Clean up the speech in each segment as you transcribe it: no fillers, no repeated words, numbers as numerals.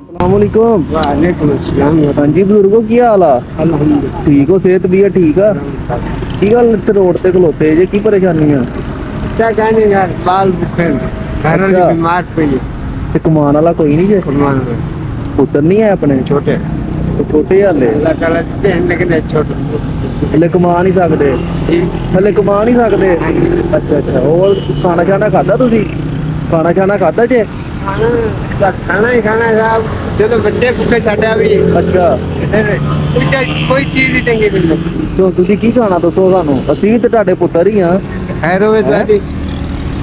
अस्सलामुअलैकुम। वालेकुम अस्सलाम। हाँ जी बुजुर्गो की हाल आ? अल्हम्दुलिल्लाह। ठीक हो? सेहत भी है ठीक आ? की गल इत्थे रोड ते खलोते जे, की परेशानी आ? क्या कहने यार, बाल बुखे ने, घर वाली अच्छा। बीमार पई ते कमान वाला कोई नहीं जे? कुर्बान में पुत्तर नहीं है अपने? छोटे तो छोटे हाले अल्लाह ताला देते हैं लेकिन ये छोटे हले कमा नहीं सकते? हले कमा नहीं सकते? अच्छा अच्छा। और खाना शाना खादा तुसी? खाना शाना खादा जे? खाना ही खाना साहब, जो तो बच्चे भूखे छाड़ा भी अच्छा। कोई चीज ही चंगी नहीं लगती। तो तुसी की खाना दसो सानू, ਅਸੀਂ ਵੀ ਤੇ ਤੁਹਾਡੇ ਪੁੱਤਰ ਹੀ ਆ। खैर हो जाती,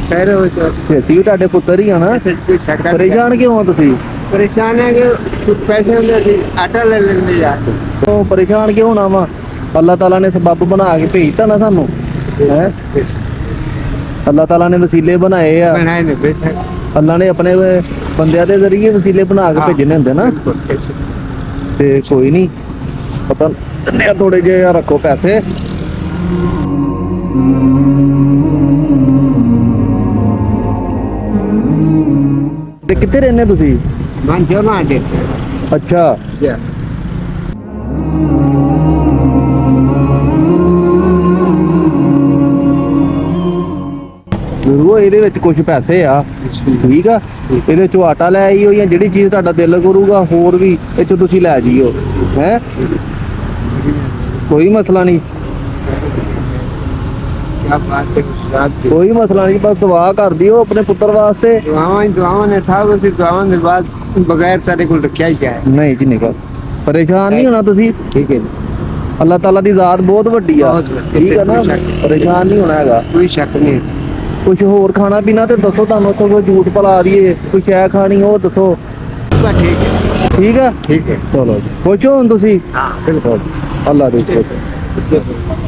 खैर हो जाती। ਤੇ ਅਸੀਂ ਵੀ ਤੁਹਾਡੇ ਪੁੱਤਰ ਹੀ ਆ ਨਾ। ऐसे कोई शक्कर नहीं। ਪਰੇਸ਼ਾਨ ਕਿਉਂ ਹੋ ਤੁਸੀਂ? परेशान है कि कुछ पैसे होंगे सी आटा ले लेने जाते। तो परेशान क्यों होना वा? अल्लाह ताला ने सबब बना के भेजता ना सानू है। अल्लाह ताला ने वसीले बनाए आ। बनाए ने बेशक। अल्लाह ने अपने बंदियां दे जरिए वसीले बना के भेजने होंदे ना। ते कोई नहीं, पता दिन्ने आ थोड़े जे रखो पैसे। ते कित्थे रहने तुसी? मान जो ना दे। अच्छा। या ਗੁਰੂ ਇਹਦੇ ਵਿੱਚ ਕੁਝ ਪੈਸੇ ਆ, ਠੀਕ ਆ। ਇਹਦੇ ਚੋਂ ਆਟਾ ਲੈ ਆਈਓ ਜਾਂ ਜਿਹੜੀ ਚੀਜ਼ ਤੁਹਾਡਾ ਦਿਲ ਕਰੂਗਾ, ਹੋਰ ਵੀ ਇਹ ਚੋਂ ਤੁਸੀਂ ਲੈ ਜਾਈਓ ਹੈ। ਕੋਈ ਮਸਲਾ ਨਹੀਂ, क्या बात है उस्ताद की। ਕੋਈ ਮਸਲਾ ਨਹੀਂ, ਬਸ ਦੁਆ ਕਰ ਦਿਓ ਆਪਣੇ ਪੁੱਤਰ ਵਾਸਤੇ। दुआओं ने साहब उसी दुआओं के बाद बगैर सारे को रखा ही क्या है। ਨਹੀਂ ਜੀ ਨਿਕਲ, ਪਰੇਸ਼ਾਨ ਨਹੀਂ ਹੋਣਾ ਤੁਸੀਂ। ठीक है, ਅੱਲਾਹ ਤਾਲਾ ਦੀ ਜ਼ਾਤ ਬਹੁਤ ਵੱਡੀ ਆ, ਬਹੁਤ ਵੱਡੀ, ਠੀਕ ਆ ਨਾ। ਕੋਈ ਸ਼ੱਕ ਨਹੀਂ। ਪਰੇਸ਼ਾਨ ਨਹੀਂ ਹੋਣਾ ਹੈਗਾ। कोई शक नहीं। ਕੁਝ ਹੋਰ ਖਾਣਾ ਪੀਣਾ ਤੇ ਦੱਸੋ, ਤੁਹਾਨੂੰ ਉੱਥੋਂ ਕੋਈ ਜੂਸ ਪਿਲਾ ਦਈਏ, ਕੋਈ ਸ਼ੈ ਖਾਣੀ ਉਹ ਦੱਸੋ। बस ठीक है, ਠੀਕ ਆ, ठीक है। ਚਲੋ ਜੀ। ਖੁਸ਼ ਹੋ ਹੁਣ ਤੁਸੀਂ? हाँ बिल्कुल। ਅੱਲਾਹ ਦੇ ਸ਼ੁਕਰ। बिल्कुल।